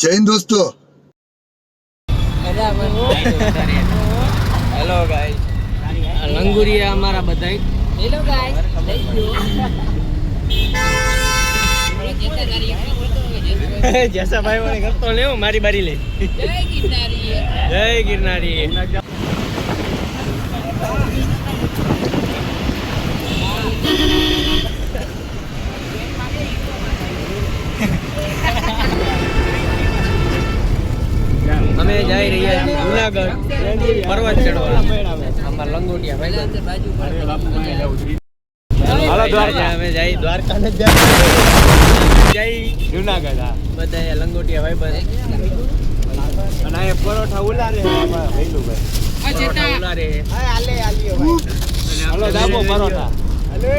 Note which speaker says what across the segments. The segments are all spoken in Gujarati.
Speaker 1: જય હિન્દ દોસ્તો.
Speaker 2: હેલો ગાઈસ, લંગુરિયા અમારા બધાય. હેલો ગાઈસ, જૈસા ભાઈ મને કરતો લેવો મારી બારી લે. જય ગિરનારી, જય ગિરનારી. અમે જઈ રહ્યા છીએ જુનાગઢ પર્વત ચડવા. અમાર લંગોટિયા ભાઈ હાલો દ્વારકા. અમે જઈ દ્વારકા ને જઈ જુનાગઢ. હા બધા લંગોટિયા ભાઈ બંધ. અને આ પરોઠા ઉલારે ભઈલું ભાઈ ઉલારે. આલે આલ્યો ભાઈ. હાલો દાબો પરોઠા.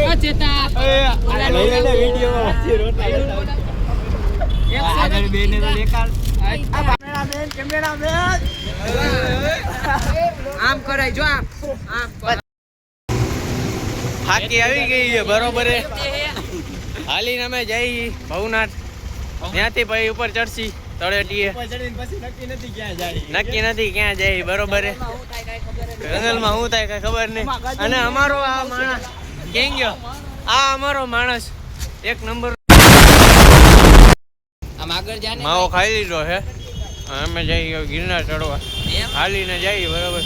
Speaker 2: આ ચેતા લઈ લે વિડિયો રોટલા આગળ બેને તો દેખાડ. આમ કરાય જો આમ હાકી આવી ગઈ છે બરોબર. હાલીને અમે જઈ ભવનાથ, ત્યાંથી પછી ઉપર ચડશી તળેટીએ. નક્કી નથી ક્યાં જાય બરોબર. જંગલમાં શું થાય કઈ ખબર નહીં. અને અમારો આ માણસ ક્યાં ગયો? આ અમારો માણસ એક નંબર માવો ખાઈ લીધો છે. અમે જઈએ ગિરનાર ચડવા, હાલીને જઈએ બરોબર.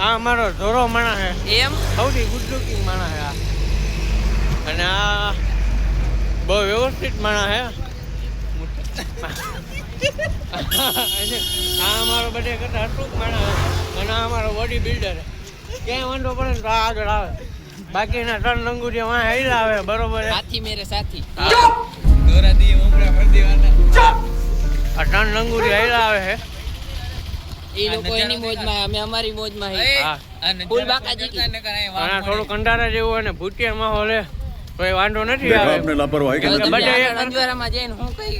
Speaker 2: આ અમારો ધોરો માણસ છે, એમ સૌથી ગુડ લુકિંગ માણસ છે આ. અને આ બહુ વ્યવસ્થિત માણસ છે. આ અમારો બધે કરતા હસુક માણસ છે. અને આ અમારો બોડી બિલ્ડર છે. ક્યાંય વાંધો પડે ને તો આગળ આવે. બાકીના 3 લંગુરિયા વાં હેલા આવે બરોબર. સાથી મેરે સાથી દોરા દી ઉમરા ફર દેવાના. આ 3 લંગુરિયા હેલા આવે છે. એ લોકો એની મોજમાં, અમે અમારી મોજમાં હે. હા ફૂલ બાકાજી કી. અને થોડું કંટારા જેવું હોય ને ભૂતિયા માહોલ હે કોઈ વાંધો નથી આવે. આપને લાપરવાહી કે બડે અંજવારામાં જઈને હું કઈ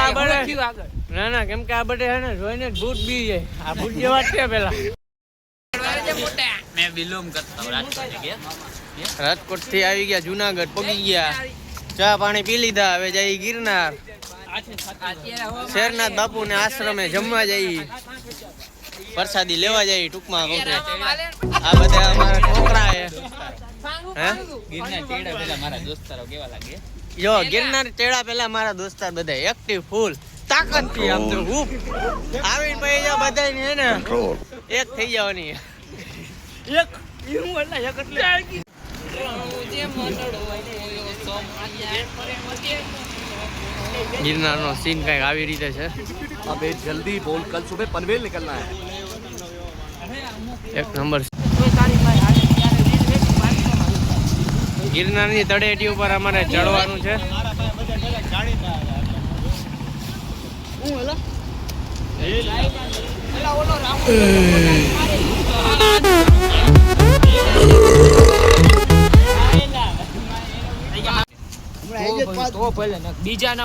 Speaker 2: આ બડે આગળ ના કેમ કે આ બડે હે ને જોઈને ભૂત બી જાય. આ ભૂત જેવા જ છે પેલા. મે બિલોંગ કરતા હું રાજકોટ થી આવી ગયા જુનાગઢ પગી ગયા. ચા પાણી પી લીધા. હવે જઈ ગિરનાર. શેરનાથ બાપુ ને આશ્રમે જમવા જઈ, પ્રસાદી લેવા જઈ. ટૂંકમાં કહું આ બધા અમારા છોકરા હે. ગિરનાર ચેડા પેલા મારા દોસ્તારો કેવા લાગે જો. ગિરનાર ચેડા પેલા મારા દોસ્તાર બધા એક્ટિવ ફૂલ તાકાત થી આમ તો હૂપ આવીને પછી જો બધા ને ને એક થઈ જવાની. એક હું એટલે એક એટલે गिरनार नो सीन कई આવી રીતે છે.
Speaker 3: अबे जल्दी बोल, कल सुबह पनवेल निकलना है.
Speaker 2: એક નંબર ગિરનાર ની તળેટી ઉપર અમારે ચડવાનું છે.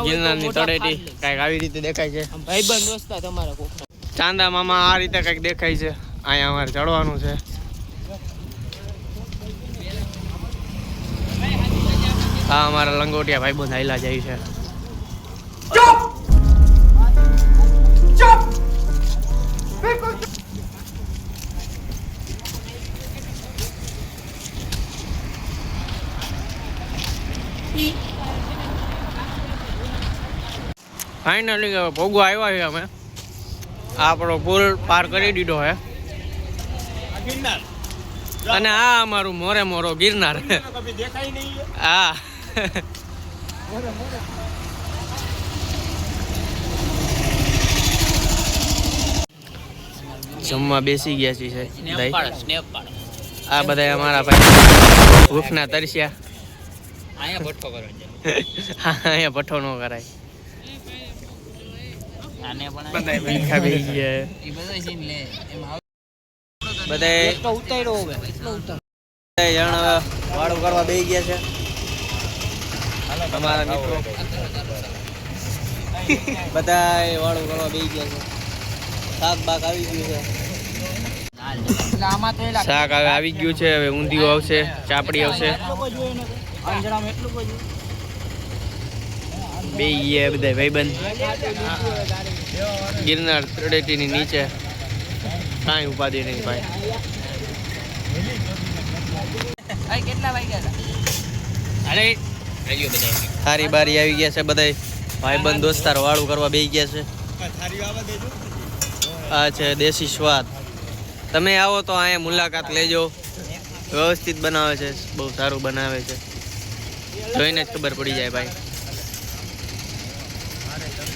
Speaker 2: ગિરનારની તળેટી કઈક આવી રીતે દેખાય છે. ભાઈબંધ દોસ્તા તમારા કોકના ચાંદા મામા આ રીતે કઈક દેખાય છે. અહીંયા અમારે ચડવાનું છે. આ અમારા લંગોટિયા ભાઈબંધ હાઈલા જાય છે. ફાઇનલી ભોગવા આવ્યા છે અમે. આપણો પુલ પાર કરી દીધો છે. અને આ અમારું મોરે મોરો ગિરનાર. હા જમવા બેસી ગયા છીએ. આ બધા અમારા ભાઈ ભૂખના તરસ્યા. અહીંયા ભઠ્ઠો ન કરાય. વાળું કરવા બેસી ગયા છે અમારા મિત્રો. બધા વાળું કરવા બેસી ગયા છે. શાક બાક આવી ગયું છે. શાક હવે આવી ગયું છે. હવે ઊંધિયું આવશે, ચાપડી આવશે. બે બધા ભાઈબંધ ગિરનાર તળેટીની નીચે કાંઈ ઉપાધિ નહીં ભાઈ.
Speaker 1: કેટલા વાગ્યા
Speaker 2: અરે થારી બારી આવી ગયા છે બધાય ભાઈબંધ દોસ્તાર વાળું કરવા બેસી ગયા છે. આ છે દેશી સ્વાદ. તમે આવો તો અહીંયા મુલાકાત લેજો. વ્યવસ્થિત બનાવે છે, બહુ સારું બનાવે છે, જોઈને જ ખબર પડી જાય ભાઈ.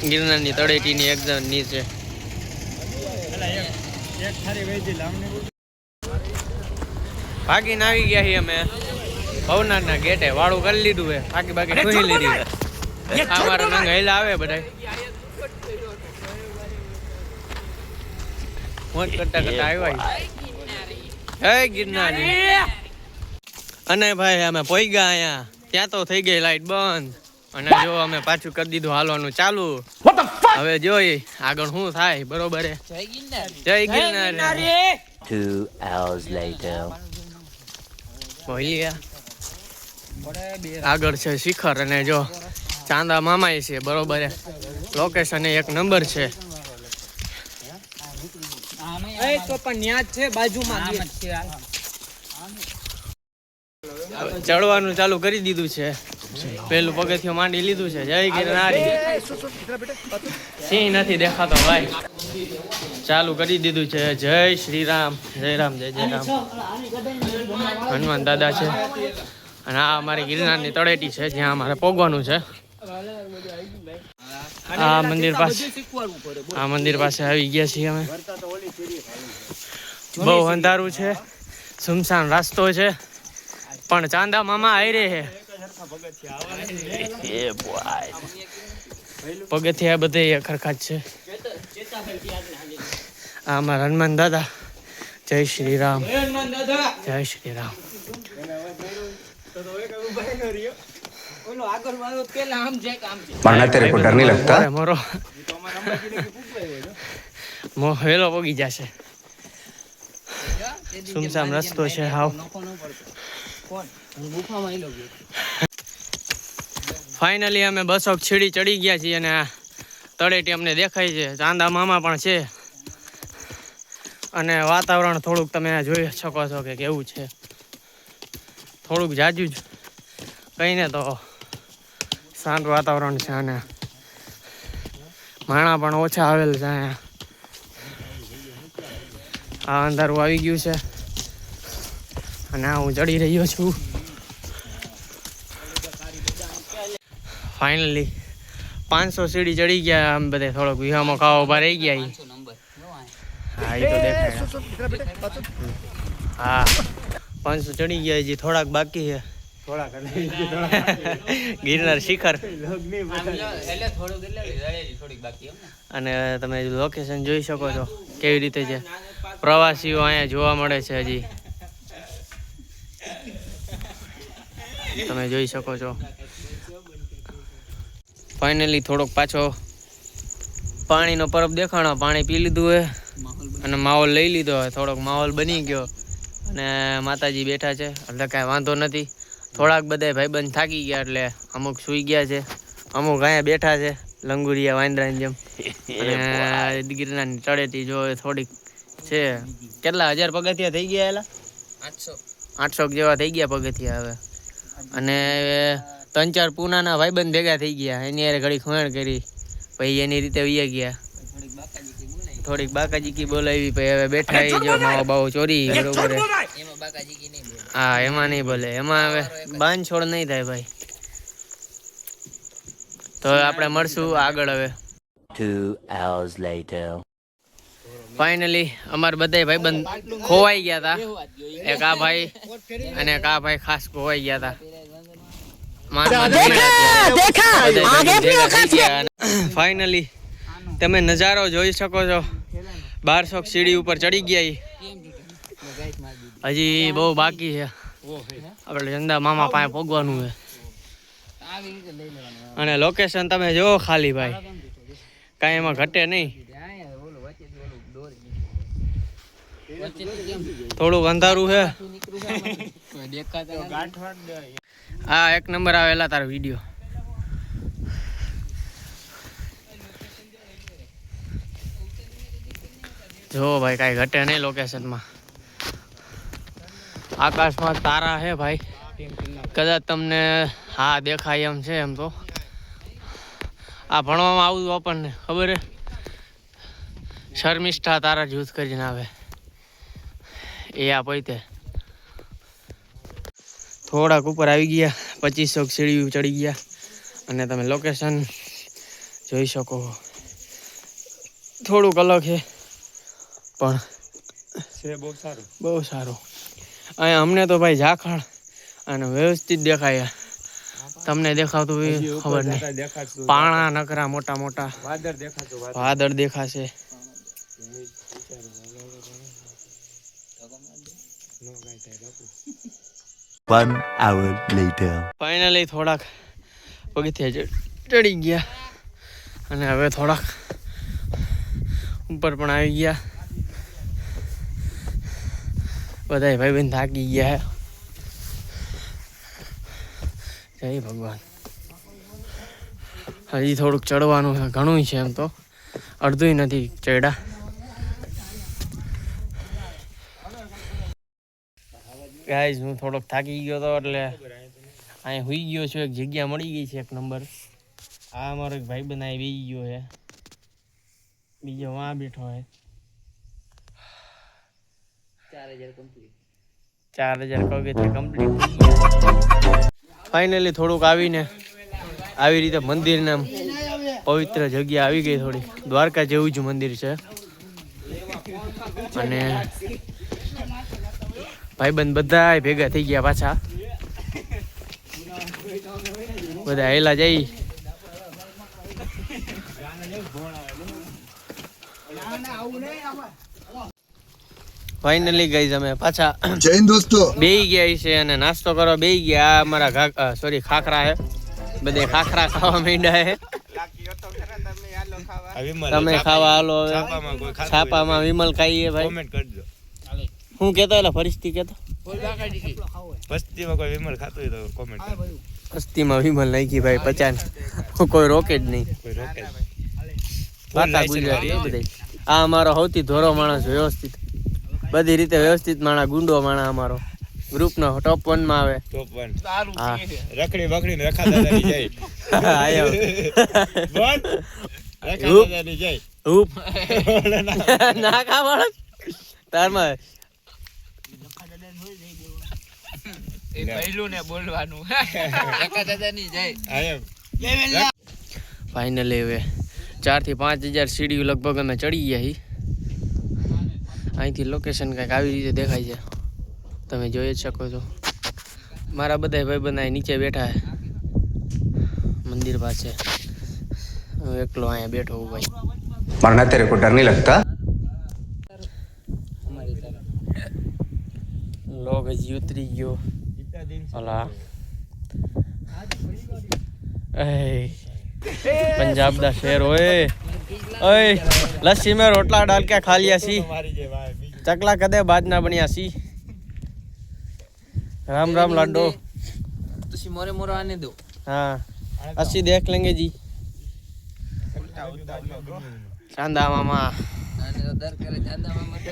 Speaker 2: ગિરનારની તળેટીની એકદમ નીચે. ભાગીને આવી ગયા છીએ અમે ભવનાથના ગેટે. વાળું કરી લીધું છે, બાકી ખુલી લીધી. અમારા નંગ હેલા આવે બધા મોજ કરતા કરતા આવ્યા. હે ગિરનારી. અને ભાઈ અમે પોઈગા અહીંયા, ત્યાં તો થઈ ગઈ લાઈટ બંધ. અને જો અમે પાછું કરી દીધું હાલવાનું ચાલુ. હવે જોઈ આગળ શું થાય. બરોબર. જય ગિરનારી.
Speaker 4: 2 hours later.
Speaker 2: આગળ છે શિખર અને જો ચાંદા મામાય છે. બરોબર. લોકેશન એક નંબર છે. ચડવાનું ચાલુ કરી દીધું છે. પેલું પગથિયું માંડી લીધું છે. જય ગિરનારી. સિંહ નથી દેખાતો ભાઈ. ચાલુ કરી દીધું છે. જય શ્રી રામ. જય રામ. જય જય રામ. હનુમાન દાદા છે. અને આ અમારી ગિરનારની તળેટી છે જ્યાં અમારે પોગવાનું છે. આ મંદિર પાસે આવી ગયા છીએ અમે. બહુ અંધારું છે, સુમસાન રસ્તો છે, પણ ચાંદા મામા આયરે છે. પગથિયા બધે ખરખા જ છે. આ અમારા હનુમાન દાદા. જય શ્રી રામ. જય શ્રી રામ.
Speaker 5: माना तेरे को डर नहीं लगता?
Speaker 2: मोरो મો હેલો પોગી જશે. સુમસામ રસ્તો છે હાવ. ફાઇનલી અમે 200 સીડી ચડી ગયા છીએ અને તળેટી અમને દેખાય છે. ચાંદા મામા પણ છે અને વાતાવરણ થોડુંક તમે જોઈ શકો છો કે કેવું છે. થોડુંક જાજુ જ કહીને તો શાંત વાતાવરણ છે અને માણા પણ ઓછા આવેલ છે અહીંયા. આ અંધારું આવી ગયું છે અને હું ચડી રહ્યો છું. ફાઇનલી 500 સીડી ચડી ગયા. આમ બધે થોડોક વિહામાં ખાવા ઉભા રહી ગયા. હા એ તો દેખાય. હા 500 ચડી ગયા. હજી થોડાક બાકી છે. ગિરનાર શિખર. અને તમે લોકેશન જોઈ શકો છો કેવી રીતે છે. પ્રવાસીઓ અહીંયા જોવા મળે છે. હજી તમે જોઈ શકો છો. ફાઇનલી થોડોક પાછો પાણીનો પરબ દેખાણો. પાણી પી લીધું હે અને માહોલ લઈ લીધો. થોડોક માહોલ બની ગયો અને માતાજી બેઠા છે એટલે કાંઈ વાંધો નથી. થોડાક બધા ભાઈબંધ થાકી ગયા એટલે અમુક સૂઈ ગયા છે, અમુક અહીંયા બેઠા છે લંગુરિયા વાંદરાની જેમ. અને ગિરનારની તળેટી જો થોડીક છે. કેટલા 1000 પગથિયા થઈ ગયા? એલા 800 જેવા થઈ ગયા પગથિયા હવે. અને 3-4 પૂનાના ભાઈબંધ ભેગા થઈ ગયા. એની યારે ઘડી ખોણ કરી પછી એની રીતે વૈયા ગયા. થોડીક બાકાજીકી બોલાવી પછી હવે બેઠા. જો માવો બાવો ચોરી. બરોબર. હા એમાં નહીં બોલે. એમાં હવે બાંધછોડ નહીં થાય ભાઈ. તો આપણે મળશું આગળ. હવે
Speaker 4: 2 hours later.
Speaker 2: ફાઇનલી અમારે બધા ભાઈબંધ ખોવાઈ ગયા હતા. એક આ ભાઈ અને એક આ ભાઈ ખાસ ખોવાઈ ગયા હતા. ફાઇનલી તમે નજારો જોઈ શકો છો. 1200 સીડી ઉપર ચડી ગયા. હજી બહુ બાકી છે. આપણે ચંદા મામા પાસે પહોંચવાનું છે. અને લોકેશન તમે જો ખાલી ભાઈ, કાંઈ એમાં ઘટે નહીં. થોડુંક અંધારું છે. હા 1 નંબર આવેલા તારો વિડીયો. જો ભાઈ કાંઈ ઘટે નહીં લોકેશનમાં. આકાશમાં તારા હે ભાઈ, કદાચ તમને હા દેખાય એમ છે. એમ તો આ ભણવામાં આવું આપણને ખબર હે, શર્મિષ્ઠા તારા જૂથ કરીને આવે એ આ પૈતે થોડાક ઉપર આવી ગયા. 2500 સીડી ચડી ગયા અને તમે લોકેશન જોઈ શકો. થોડુંક અલગ છે પણ છે બહુ સારું. અહીંયા અમને તો ભાઈ ઝાખળ અને વ્યવસ્થિત દેખાય. તમને દેખાતું ખબર નહીં. પાણા નકરા મોટા મોટા વાદળ દેખાશે.
Speaker 4: One hour later.
Speaker 2: ફાઇનલી થોડાક પગથિયા ચડી ગયા અને હવે થોડાક ઉપર પણ આવી ગયા. બધા ભાઈ બહેન થાકી ગયા. જય ભગવાન. હજી થોડુંક ચડવાનું ઘણું છે. એમ તો અડધું નથી ચડ્યા. ગાઈઝ હું થોડોક થાકી ગયો હતો એટલે અહીંયા હુઈ ગયો છું. એક જગ્યા મળી ગઈ છે એક નંબર. આ અમારો એક ભાઈ બનાવી બેસી ગયો છે, બીજો વાં બેઠો છે. 4000 પગથિયા કમ્પ્લીટ. ફાઇનલી થોડુંક આવીને આવી રીતે મંદિરના પવિત્ર જગ્યા આવી ગઈ. થોડી દ્વારકા જેવું જ મંદિર છે. અને ભાઈબંધ બધા ભેગા થઈ ગયા પાછા. બધા હેલા જઈ. ફાઇનલી ગાઈઝ અમે પાછા
Speaker 6: જૈન દોસ્તો
Speaker 2: બેહી ગયા છે અને નાસ્તો કરવા બેહી ગયા. આ અમારા ખાખરા હે. બધે ખાખરા ખાવા માંડ્યા હે. તમે ખાવા હાલો. હવે છાપામાં વિમલ ખાઈએ ભાઈ. હું કેતો એટલે ફરીથી કેતો. પસ્તીમાં વિમલ નાખી ભાઈ 50. કોઈ રોકે જ નહીં. વાતા ગુજરાતી બધા. આ અમારો સૌથી ધોરો માણસ, વ્યવસ્થિત બધી રીતે વ્યવસ્થિત માણસ, ગુંડો માણસ અમારો. ગ્રુપનો ટોપ 1 માં આવે. હા
Speaker 5: રખડી બકડી રખા દાદાની જાય.
Speaker 2: આયો
Speaker 5: દાદાની જાય.
Speaker 2: ઉપ ના કા માણસ તારમાં
Speaker 1: એ પહેલું ને બોલવાનું. કાકા દાદાની જય.
Speaker 2: ફાઇનલી હવે 4 થી 5000 સીડીઓ લગભગ અમે ચડી ગયા છીએ. અહીંથી લોકેશન કંઈક આવી રીતે દેખાય છે. તમે જોઈ જ શકો છો. મારા બધા ભાઈ બંધ નીચે બેઠા છે મંદિર પાસે. હું એકલો અહીંયા બેઠો હું ભાઈ.
Speaker 5: मरना तेरे को डर नहीं लगता?
Speaker 2: લોગ હજી ઉતરી ગયો. અલા पंजाब दा शेर ओए ओए लस्सी में रोटला डाल के खा लिया सी. चकला कदे बाज ना बनिया सी. राम राम लाडो.
Speaker 1: तुसी मोरे मोरे आने दो.
Speaker 2: हाँ अस्सी देख लेंगे जी. चांदा मामा
Speaker 1: आने तो डर करे चांदा मामा तो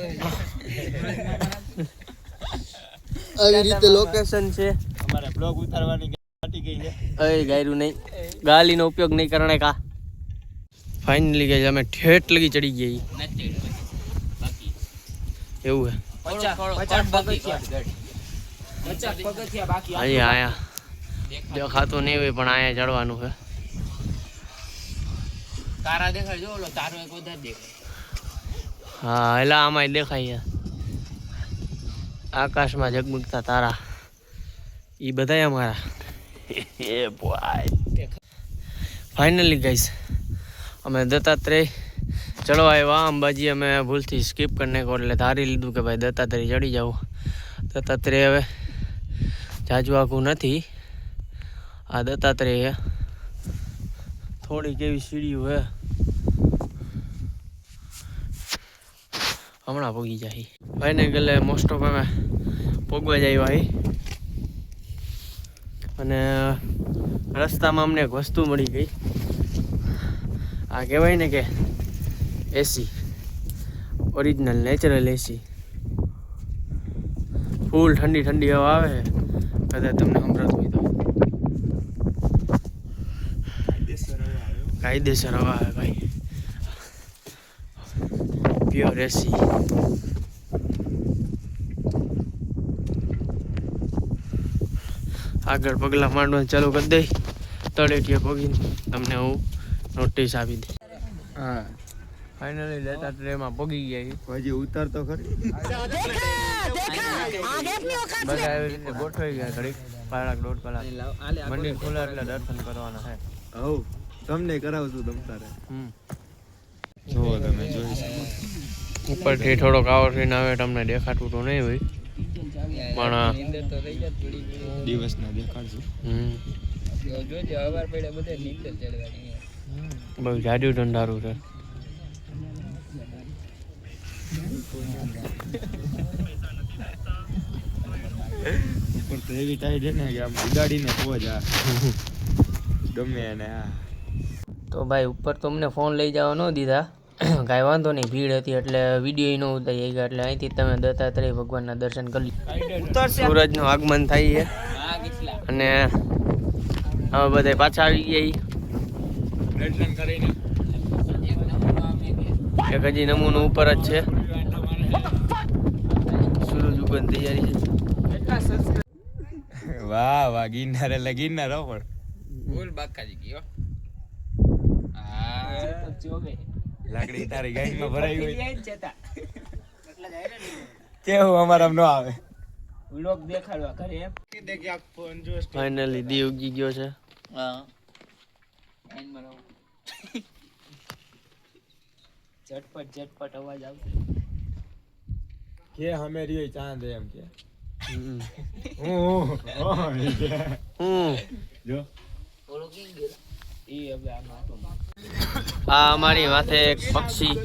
Speaker 2: આવી રીતે લોકેશન છે.
Speaker 5: हमारे ब्लॉग उतारवानी गाटी गई है.
Speaker 2: અય ગાયરું નહીં, ગાલીનો ઉપયોગ નહીં કરણે કા. ફાઇનલી ગઈ અમે ઠેઠ લગી ચડી ગઈ. એવું હે
Speaker 1: 50 પગથિયા બાકી.
Speaker 2: અહીંયા આયા દેખાતું નહીં હોય પણ અહીંયા ચડવાનું છે.
Speaker 1: તારા દેખાય જો ઓલો તારો એક વધારે દેખાય.
Speaker 2: હા એલા આમાંય દેખાય. આકાશમાં ઝગમગતા તારા એ બધાય અમારા. એ બોય ફાઇનલી ગાઈસ અમે દત્તાત્રેય ચડવા આવ્યા. અંબાજી અમે ભૂલથી સ્કીપ કરીને એટલે ધારી લીધું કે ભાઈ દત્તાત્રેય ચડી જાવ. દત્તાત્રેય હવે જાજુ આખું નથી. આ દત્તાત્રેય થોડીક એવી સીડીઓ હે. હમણાં પોગી જાય. ભાઈને ગલે મોસ્ટ ઓફ અમે પોગવા જ આવ્યા અહીં. અને રસ્તામાં અમને એક વસ્તુ મળી ગઈ. આ કહેવાય ને કે એસી. ઓરિજિનલ નેચરલ એસી, ફૂલ ઠંડી ઠંડી હવા આવે કદાચ તમને સંભળાતું હોય તો. કાયદેસર હવા આવે ભાઈ, પ્યોર એસી. આગળ પગલા માંડવાનું ચાલુ કરી દઈ, તળેટીએ પગીને તમને હું નોટિસ આપી દઈ.
Speaker 5: હા
Speaker 2: ફાઇનલી લેતા ટ્રેમાં પગી ગયા.
Speaker 5: હજી ઉતાર તો ખરી.
Speaker 2: બધા એવી રીતે ગોઠવાઈ ગયા. ઘડીક કલાક 1.5 કલાક મંદિર ખુલે એટલે દર્શન કરવાના છે.
Speaker 5: હવ તમને કરાવશું તમ તારે.
Speaker 2: જુઓ તમે જોઈ શકો ઉપરથી થોડોક આવો થઈને આવે, તમને દેખાતું તો નહીં હોય પણ
Speaker 5: દિવસના દેખાડશું.
Speaker 2: બહુ જાડું ઠંડારું છે.
Speaker 5: પણ તો એવી ટાઈટ છે ને કે આમ ઉડાડીને પોજ આ ગમે એને આ.
Speaker 2: તો ભાઈ ઉપર તો અમને ફોન લઈ જવા ન દીધા, કાંઈ વાંધો નહીં, ભીડ હતી એટલે વિડીયો ન ઉતારી ગયા. એટલે અહીંથી તમે દત્તાત્રેય ભગવાનના દર્શન કરી લો. સૂરજનું આગમન થાય છે અને અમે બધા પાછા આવી ગયા.
Speaker 5: દર્શન કરીને
Speaker 2: એક હજી નમૂનો ઉપર જ છે. સૂરજ ઉગન તૈયારી છે.
Speaker 5: વાહ વાહ ગિરનાર એટલે ગિરનાર હો. પણ
Speaker 1: બોલ બાકાજી ગયો.
Speaker 5: લાકડી તારી ગાડીમાં ભરાઈ હોય કેવું અમારા ન આવે.
Speaker 1: વ્લોગ દેખાડવા કરે એમ.
Speaker 2: ફાઇનલી દી ઉગી ગયો છે.
Speaker 1: હા ઝટપટ અવાજ આવશે
Speaker 5: કે અમે રહ્યો ચાંદ એમ કે જો
Speaker 1: ઓલો કી ગયો ઈ હવે આ માટો
Speaker 2: આ અમારી માથે એક પક્ષી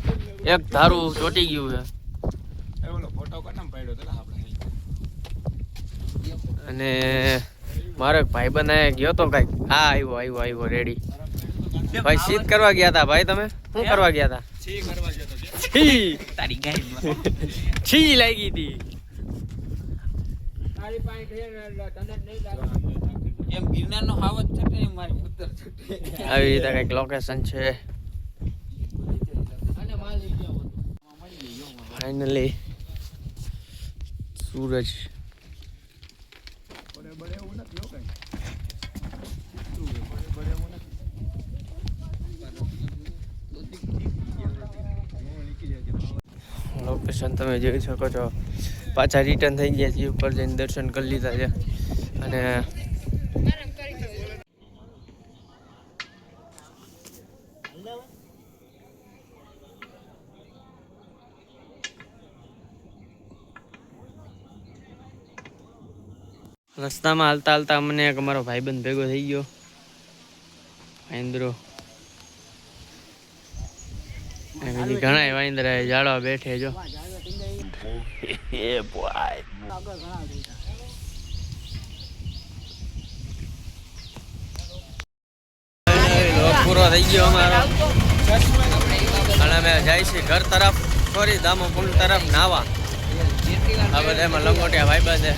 Speaker 2: એક ધારું ચોટી ગયું છે
Speaker 5: એ ઓલો ફોટો કોને પાડ્યો તો આપણે
Speaker 2: અને મારો એક ભાઈબંધ આયા ગયો તો કઈક. હા આવ્યો રેડી. ભાઈ શીત કરવા ગયા હતા ભાઈ, તમે શું કરવા ગયા હતા?
Speaker 5: છી કરવા જતો છે.
Speaker 2: છી
Speaker 1: તારી ગાડીમાં
Speaker 2: છી લાગી હતી.
Speaker 1: તારી પાસે ઘેર તને જ નહીં લાગે એમ. ગિરનારનો હાવત છે ને મારી ઉત્તર છે.
Speaker 2: આવી રીતે કઈક લોકેશન છે.
Speaker 1: અને માલ લઈ જાવ
Speaker 2: ફાઇનલી સૂરજ લોકેશન તમે જોઈ શકો છો. પાછા રિટર્ન થઈ ગયા છીએ, ઉપર જઈને દર્શન કરી લીધા છે અને રસ્તામાં હાલતા હાલતા અમને એક અમારો ભાઈબંધ ભેગો થઈ ગયો, વાંદરો. ઘણા વાંદરા જાળવા બેઠે જો. પૂરો થઈ ગયો અમારો અને અમે જાય છીએ ઘર તરફ, સોરી દામોકુંડ તરફ નાવા. આ બધા એમાં લંગોટિયા ભાઈબંધ છે.